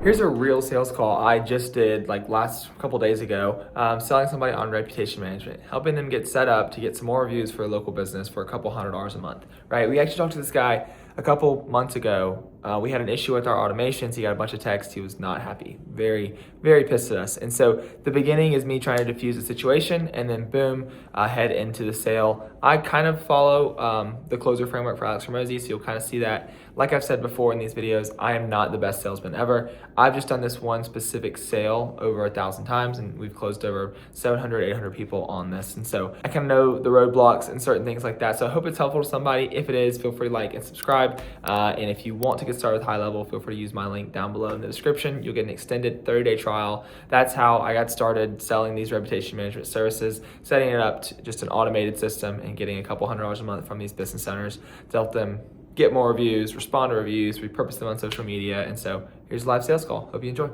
Here's a real sales call I just did like last couple days ago, selling somebody on reputation management, helping them get set up to get some more reviews for a local business for a couple $100 a month, right? We actually talked to this guy a couple months ago. We had an issue with our automations. He got a bunch of texts. He was not happy, very, very pissed at us. And so the beginning is me trying to diffuse the situation, and then boom, head into the sale. I kind of follow the closer framework for Alex Ramosi, so you'll kind of see that. Like I've said before in these videos, I am not the best salesman ever. I've just done this one specific sale over 1,000 times, and we've closed over 700, 800 people on this. And so I kind of know the roadblocks and certain things like that. So I hope it's helpful to somebody. If it is, feel free to like and subscribe. And if you want to get started with High Level, feel free to use my link down below in the description. You'll get an extended 30-day trial. That's how I got started selling these reputation management services, setting it up to just an automated system and getting a couple $100 a month from these business owners to help them get more reviews, respond to reviews, repurpose them on social media. And so here's a live sales call. Hope you enjoy.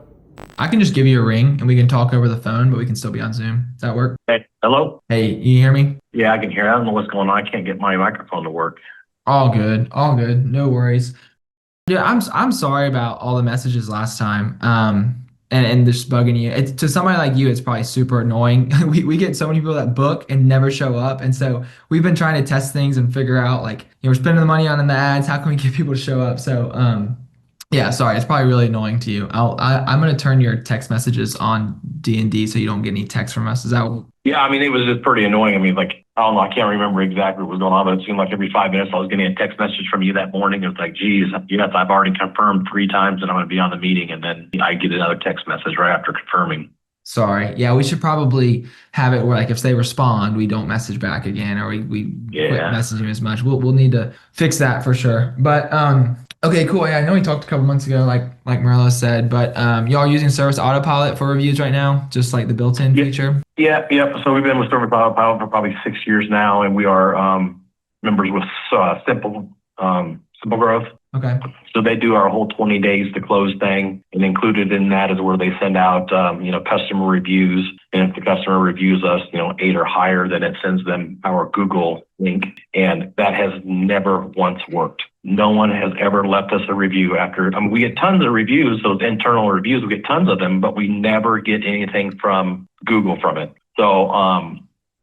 I can just give you a ring and we can talk over the phone, but we can still be on Zoom. Does that work? Hey, hello? Hey, you hear me? Yeah, I can hear. I don't know what's going on. I can't get my microphone to work. All good. All good. No worries. Yeah, I'm sorry about all the messages last time. And just bugging you. To somebody like you, it's probably super annoying. We get so many people that book and never show up. And so we've been trying to test things and figure out like, we're spending the money on the ads. How can we get people to show up? So, yeah, sorry, it's probably really annoying to you. I'm going to turn your text messages on D&D so you don't get any text from us. Is that? Yeah, I mean, it was just pretty annoying. I mean, like, I don't know, I can't remember exactly what was going on, but it seemed like every 5 minutes I was getting a text message from you that morning. It was like, geez, yes, I've already confirmed 3 times that I'm going to be on the meeting. And then I get another text message right after confirming. Sorry. Yeah, we should probably have it where like if they respond, we don't message back again, or we quit messaging as much. We'll need to fix that for sure. But okay, cool. Yeah, I know we talked a couple months ago, like Morello said, but y'all are using Service Autopilot for reviews right now, just like the built-in feature. Yeah. So we've been with Service Autopilot for probably 6 years now, and we are members with Simple Growth. Okay. So they do our whole 20 days to close thing, and included in that is where they send out, customer reviews. And if the customer reviews us, 8 or higher, then it sends them our Google link. And that has never once worked. No one has ever left us a review after. I mean, we get tons of reviews, those internal reviews, we get tons of them, but we never get anything from Google from it. So,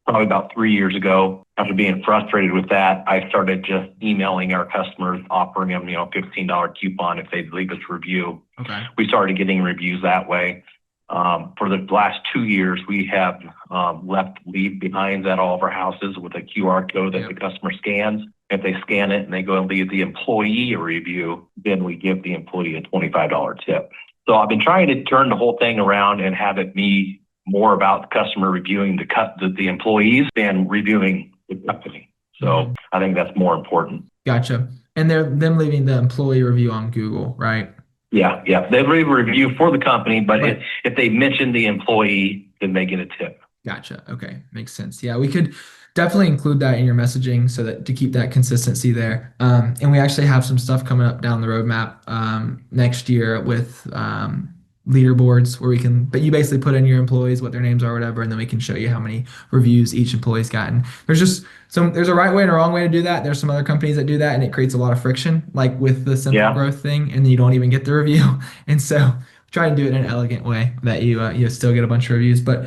probably about 3 years ago, after being frustrated with that, I started just emailing our customers, offering them, $15 coupon if they'd leave us a review. Okay. We started getting reviews that way. For the last 2 years, we have left leave behinds at all of our houses with a QR code that the customer scans. If they scan it and they go and leave the employee a review, then we give the employee a $25 tip. So I've been trying to turn the whole thing around and have it be more about the customer reviewing the employees than reviewing the company. So I think that's more important. Gotcha. And they're them leaving the employee review on Google, right? Yeah. They leave a review for the company, but if they mention the employee, then they get a tip. Gotcha. Okay. Makes sense. Yeah, we could definitely include that in your messaging so that to keep that consistency there. And we actually have some stuff coming up down the roadmap next year with leaderboards where but you basically put in your employees, what their names are, whatever, and then we can show you how many reviews each employee's gotten. There's a right way and a wrong way to do that. There's some other companies that do that and it creates a lot of friction, like with the simple growth thing, and then you don't even get the review. And so try to do it in an elegant way that you still get a bunch of reviews. But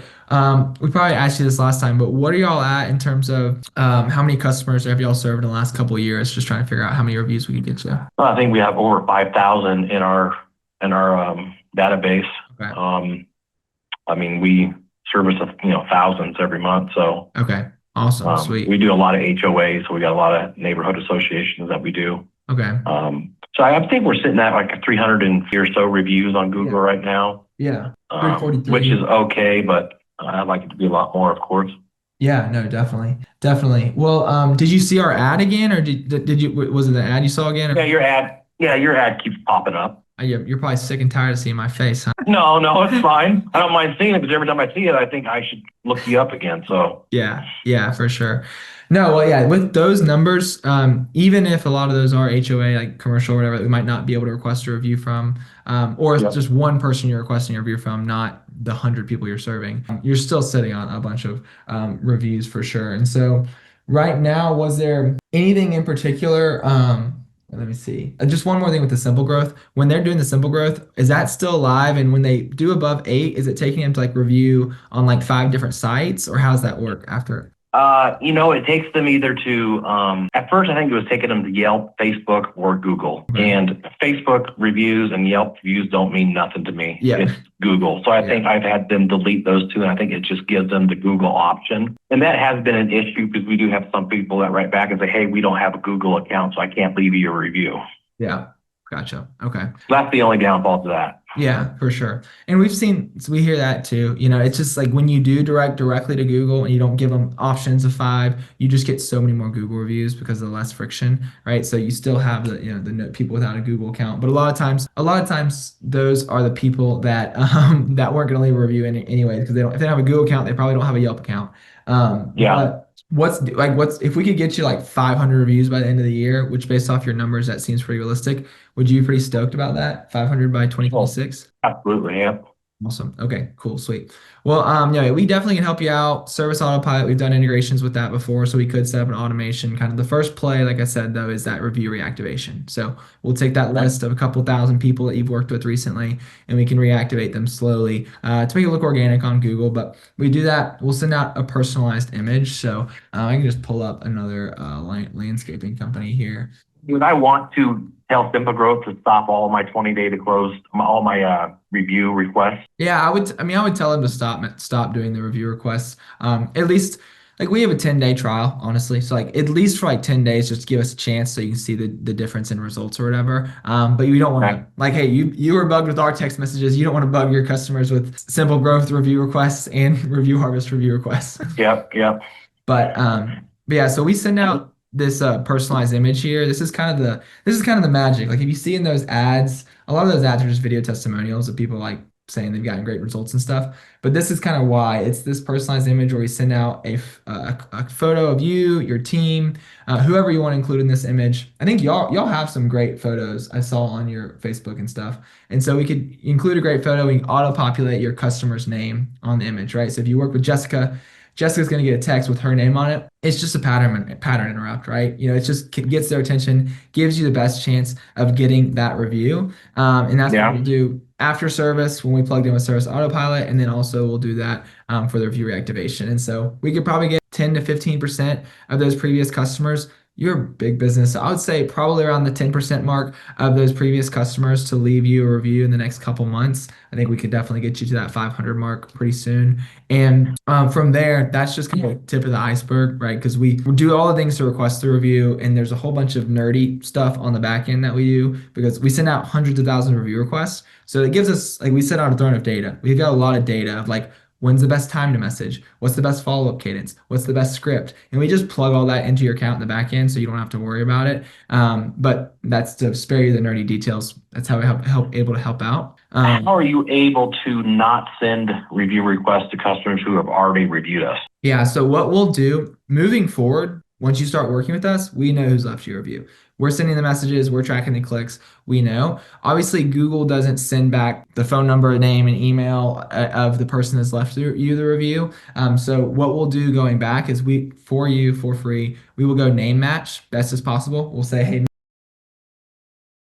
we probably asked you this last time, but what are y'all at in terms of how many customers have y'all served in the last couple of years? Just trying to figure out how many reviews we could get to. Well, I think we have over 5,000 in our database. Okay. I mean, we service thousands every month. So okay, awesome, sweet. We do a lot of HOAs, so we got a lot of neighborhood associations that we do. Okay. So I think we're sitting at like 350 or so reviews on Google right now. Yeah. Which is okay, but I'd like it to be a lot more, of course. Yeah, no, definitely. Well, did you see our ad again, or was it the ad you saw again? Yeah, your ad keeps popping up. You're probably sick and tired of seeing my face, huh? No, it's fine. I don't mind seeing it, because every time I see it, I think I should look you up again. So yeah, for sure. No, well, yeah, with those numbers, even if a lot of those are HOA, like commercial or whatever, we might not be able to request a review from, or just one person you're requesting a review from, not the 100 people you're serving. You're still sitting on a bunch of reviews for sure. And so right now, was there anything in particular Let me see. Just one more thing with the simple growth. When they're doing the simple growth, is that still live? And when they do above 8, is it taking them to like review on like 5 different sites, or how does that work after? It takes them either to, at first I think it was taking them to Yelp, Facebook, or Google. Okay. And Facebook reviews and Yelp reviews don't mean nothing to me. Yeah. It's Google. So I think I've had them delete those two, and I think it just gives them the Google option. And that has been an issue because we do have some people that write back and say, hey, we don't have a Google account, so I can't leave you a review. Yeah. Gotcha. Okay. So that's the only downfall to that. Yeah, for sure. And so we hear that too. It's just like when you do direct directly to Google and you don't give them options of 5, you just get so many more Google reviews because of the less friction, right? So you still have the people without a Google account, but a lot of times those are the people that that weren't going to leave a review anyway because if they don't have a Google account, they probably don't have a Yelp account. But what's if we could get you like 500 reviews by the end of the year, which based off your numbers that seems pretty realistic. Would you be pretty stoked about that? 500 by 2026? Absolutely, yeah. Awesome. Okay, cool, sweet. Well, yeah, we definitely can help you out. Service Autopilot, we've done integrations with that before, so we could set up an automation. Kind of the first play, like I said, though, is that review reactivation. So we'll take that list of a couple thousand people that you've worked with recently, and we can reactivate them slowly to make it look organic on Google. But we do that. We'll send out a personalized image. So I can just pull up another landscaping company here. Would I want to tell Simple Growth to stop all my 20-day to close, all my review requests? Yeah, I would tell them to stop doing the review requests. At least like we have a 10-day trial, honestly. So like at least for like 10 days, just give us a chance so you can see the difference in results or whatever. But you don't want to like, hey, you were bugged with our text messages. You don't want to bug your customers with Simple Growth review requests and Review Harvest review requests. Yep. But yeah, so we send out this personalized image here. This is kind of the magic. Like if you see in those ads, a lot of those ads are just video testimonials of people like saying they've gotten great results and stuff. But this is kind of why it's this personalized image where we send out a photo of you, your team, whoever you want to include in this image. I think y'all have some great photos I saw on your Facebook and stuff. And so we could include a great photo. We can auto populate your customer's name on the image, right? So if you work with Jessica, Jessica's going to get a text with her name on it. It's just a pattern interrupt, right? It just gets their attention, gives you the best chance of getting that review. And that's what we'll do after service when we plugged in with Service Autopilot. And then also we'll do that for the review reactivation. And so we could probably get 10 to 15% of those previous customers. You're a big business. So I would say probably around the 10% mark of those previous customers to leave you a review in the next couple months. I think we could definitely get you to that 500 mark pretty soon. And from there, that's just kind of the tip of the iceberg, right? Because we do all the things to request the review, and there's a whole bunch of nerdy stuff on the back end that we do because we send out hundreds of thousands of review requests. So it gives us, like we send out a throne of data. We've got a lot of data of like, when's the best time to message? What's the best follow-up cadence? What's the best script? And we just plug all that into your account in the back end so you don't have to worry about it. But that's to spare you the nerdy details. That's how we able to help out. How are you able to not send review requests to customers who have already reviewed us? Yeah, so what we'll do moving forward, once you start working with us, we know who's left you a review. We're sending the messages, we're tracking the clicks, we know. Obviously, Google doesn't send back the phone number, name, and email of the person that's left you the review. So what we'll do going back is for you, for free, we will go name match best as possible. We'll say, hey,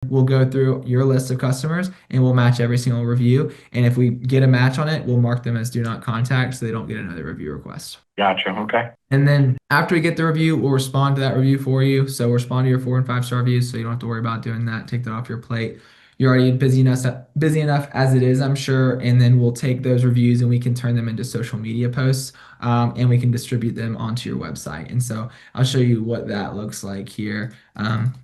we'll go through your list of customers and we'll match every single review. And if we get a match on it, we'll mark them as do not contact so they don't get another review request. Gotcha. Okay. And then after we get the review, we'll respond to that review for you. So we'll respond to your 4 and 5 star reviews so you don't have to worry about doing that. Take that off your plate. You're already busy enough as it is, I'm sure. And then we'll take those reviews and we can turn them into social media posts and we can distribute them onto your website. And so I'll show you what that looks like here.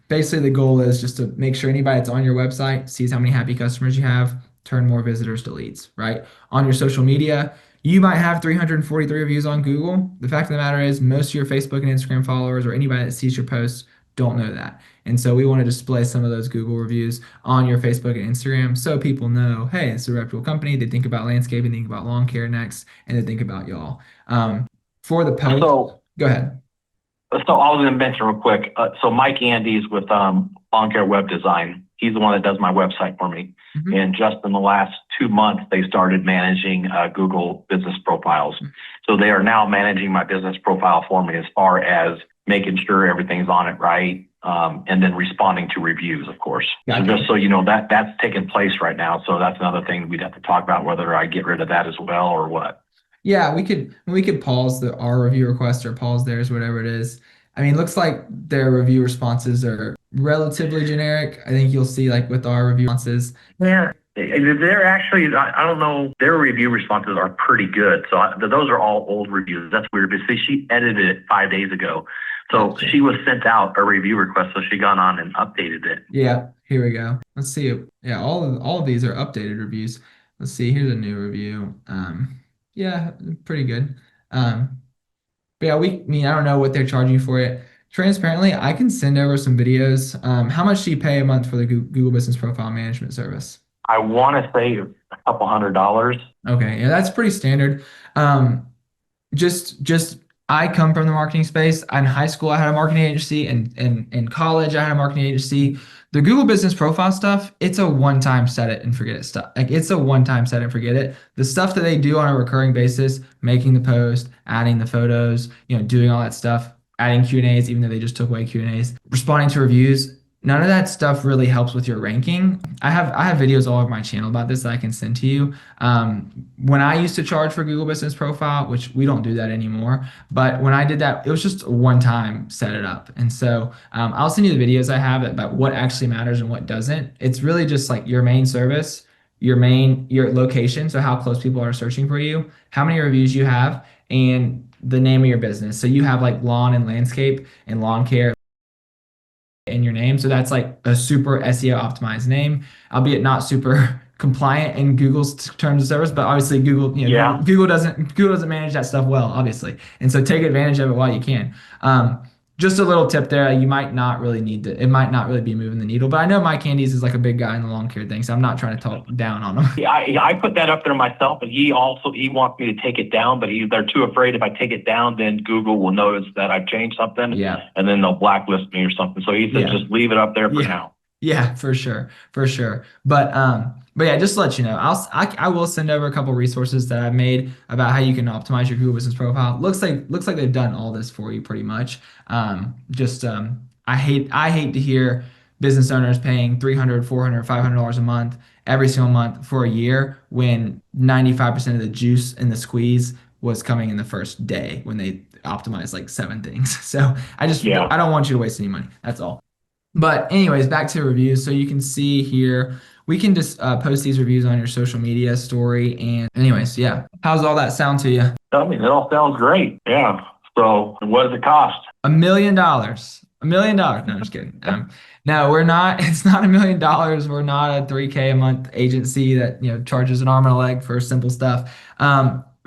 Basically, the goal is just to make sure anybody that's on your website sees how many happy customers you have, turn more visitors to leads, right? On your social media, you might have 343 reviews on Google. The fact of the matter is most of your Facebook and Instagram followers or anybody that sees your posts don't know that. And so we want to display some of those Google reviews on your Facebook and Instagram so people know, hey, it's a reputable company. They think about landscaping, think about lawn care next, and they think about y'all. For the post, go ahead. So I was going to mention real quick. So Mike Andes with Lawn Care Web Design, he's the one that does my website for me. Mm-hmm. And just in the last 2 months, they started managing Google business profiles. Mm-hmm. So they are now managing my business profile for me as far as making sure everything's on it right, and then responding to reviews, of course. Gotcha. So just so you know, that's taking place right now. So that's another thing we'd have to talk about, whether I get rid of that as well or what. Yeah, we could pause our review request or pause theirs, whatever it is. I mean, looks like their review responses are relatively generic. I think you'll see like with our review responses. Yeah, they're actually, I don't know, their review responses are pretty good. So those are all old reviews. That's weird. But see, she edited it 5 days ago. So Gotcha. she was sent out a review request. So she got on and updated it. Yeah, here we go. Let's see. Yeah, all of these are updated reviews. Let's see. Here's a new review. Yeah, pretty good. Um, but yeah, I mean, I don't know what they're charging for it. Transparently, I can send over some videos. How much do you pay a month for the Google Business Profile Management service? I want to say a couple $100. Okay, yeah, that's pretty standard. Um, just I come from the marketing space. In high school, I had a marketing agency, and in college, I had a marketing agency. The Google Business Profile stuff, it's a one-time set it and forget it stuff. Like it's a one-time set it and forget it. The stuff that they do on a recurring basis, making the post, adding the photos, doing all that stuff, adding Q&As, even though they just took away Q&As, responding to reviews. None of that stuff really helps with your ranking. I have videos all over my channel about this that I can send to you. When I used to charge for Google Business Profile, which we don't do that anymore, but when I did that, it was just one time set it up. And so I'll send you the videos I have about what actually matters and what doesn't. It's really just like your main service, your location, so how close people are searching for you, how many reviews you have, and the name of your business. So you have like lawn and landscape and lawn care in your name. So that's like a super SEO optimized name, albeit not super compliant in Google's terms of service. But obviously Google, Yeah. Google doesn't manage that stuff well, obviously. And so take advantage of it while you can. Just a little tip there, you might not really need to, it might not really be moving the needle. But I know Mike Candies is like a big guy in the lawn care thing, so I'm not trying to talk down on him. Yeah, I put that up there myself, and he wants me to take it down, but they're too afraid if I take it down, then Google will notice that I've changed something, Yeah. and then they'll blacklist me or something. So he said, Yeah. just leave it up there for Yeah. now. Yeah, for sure, for sure. But yeah, just to let you know, I will send over a couple resources that I've made about how you can optimize your Google Business Profile. Looks like they've done all this for you pretty much. I hate to hear business owners paying $300, $400, $500 a month every single month for a year when 95% of the juice in the squeeze was coming in the first day when they optimized like 7 things. So Yeah. I don't want you to waste any money. That's all. But anyways, back to reviews. So you can see here, we can just post these reviews on your social media story. And anyways, yeah. How's all that sound to you? I mean, it all sounds great. Yeah. So what does it cost? $1 million. $1 million. No, I'm just kidding. No, we're not. It's not $1 million. We're not a 3K a month agency that charges an arm and a leg for simple stuff.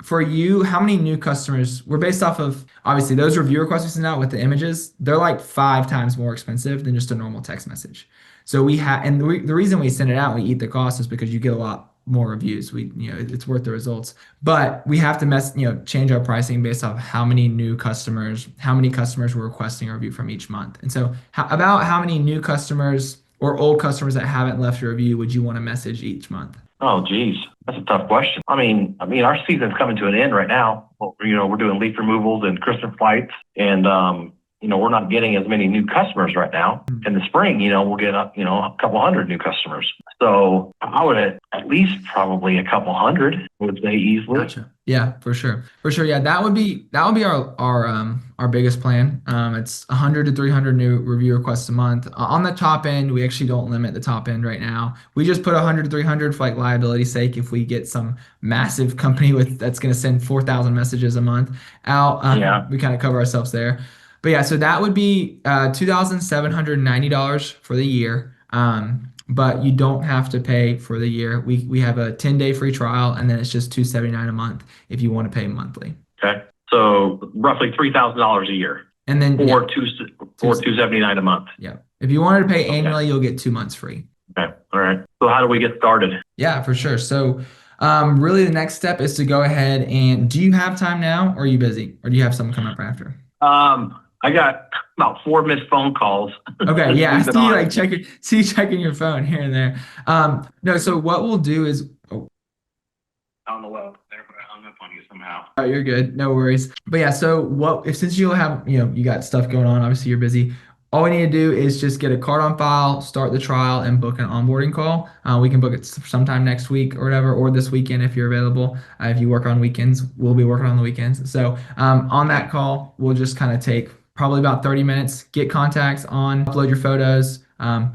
For you, how many new customers? We're based off of obviously those review requests we send out with the images. They're like 5 times more expensive than just a normal text message. So we have, and the reason we send it out, we eat the cost is because you get a lot more reviews. It's worth the results. But we have to change our pricing based off how many customers we're requesting a review from each month. And so about how many new customers or old customers that haven't left a review would you want to message each month? Oh, geez, that's a tough question. I mean, our season's coming to an end right now. We're doing leaf removals and Christmas lights, and we're not getting as many new customers right now. In the spring, we'll get up, a couple hundred new customers. So I would at least probably a couple hundred, I would say easily. Gotcha. Yeah, for sure. For sure. Yeah, that would be our biggest plan. It's 100 to 300 new review requests a month. On the top end, we actually don't limit the top end right now. We just put 100 to 300 for like liability's sake. If we get some massive company that's going to send 4,000 messages a month out, we kind of cover ourselves there. But yeah, so that would be $2,790 for the year. But you don't have to pay for the year. We have a 10-day free trial, and then it's just $279 a month if you want to pay monthly. Okay, so roughly $3,000 a year, and then or $279 a month. Yeah, if you wanted to pay annually, you'll get 2 months free. Okay, all right. So how do we get started? Yeah, for sure. So really, the next step is to go ahead and do you have time now, or are you busy, or do you have something coming up after? I got about 4 missed phone calls. Okay, yeah, I see you checking your phone here and there. No, so what we'll do is, I don't know what, I hung up on you somehow. Oh, you're good, no worries. But yeah, so since you'll have, you got stuff going on, obviously you're busy. All we need to do is just get a card on file, start the trial, and book an onboarding call. We can book it sometime next week or whatever, or this weekend if you're available. If you work on weekends, we'll be working on the weekends. So on that call, we'll just kind of take probably about 30 minutes, get contacts on, upload your photos,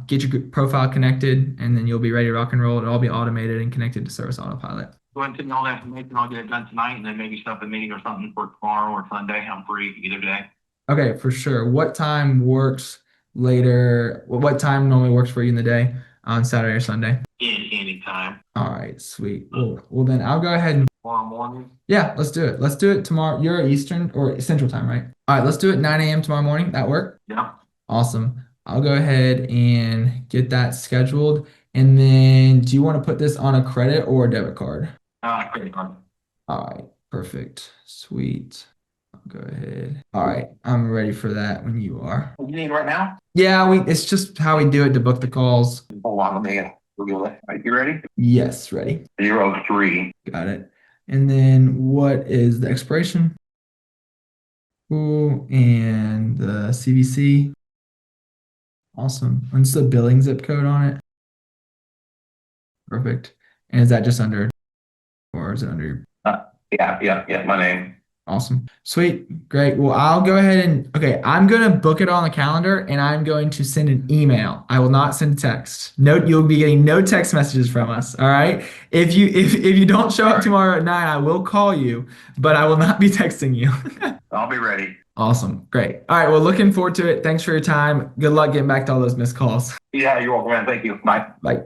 get your profile connected, and then you'll be ready to rock and roll. It'll all be automated and connected to Service Autopilot. Go ahead and send me all that information. I'll get it done tonight, and then maybe set up a meeting or something for tomorrow or Sunday. I'm free either day. Okay, for sure. What time works later? What time normally works for you in the day on Saturday or Sunday? Any time. All right, sweet. Well, then I'll go ahead and Tomorrow morning. yeah, let's do it. Let's do it tomorrow. You're Eastern or Central time, right? All right, let's do it 9 a.m. tomorrow morning. That work? Yeah. Awesome. I'll go ahead and get that scheduled. And then do you want to put this on a credit or a debit card? Credit card. All right, perfect. Sweet. I'll go ahead. All right, I'm ready for that when you are. What do you need right now? Yeah, it's just how we do it to book the calls. Hold on, let me Google it. Are you ready? Yes, ready. 03. Got it. And then what is the expiration? Cool. And the CVC. Awesome. What's the billing zip code on it? Perfect. And is that just under, or is it under? Yeah, my name. Awesome. Sweet. Great. Well, I'll go ahead and, okay, I'm going to book it on the calendar and I'm going to send an email. I will not send a text. Note, you'll be getting no text messages from us. All right. If you don't show up tomorrow at 9, I will call you, but I will not be texting you. I'll be ready. Awesome. Great. All right. Well, looking forward to it. Thanks for your time. Good luck getting back to all those missed calls. Yeah, you're welcome, man. Thank you. Bye. Bye.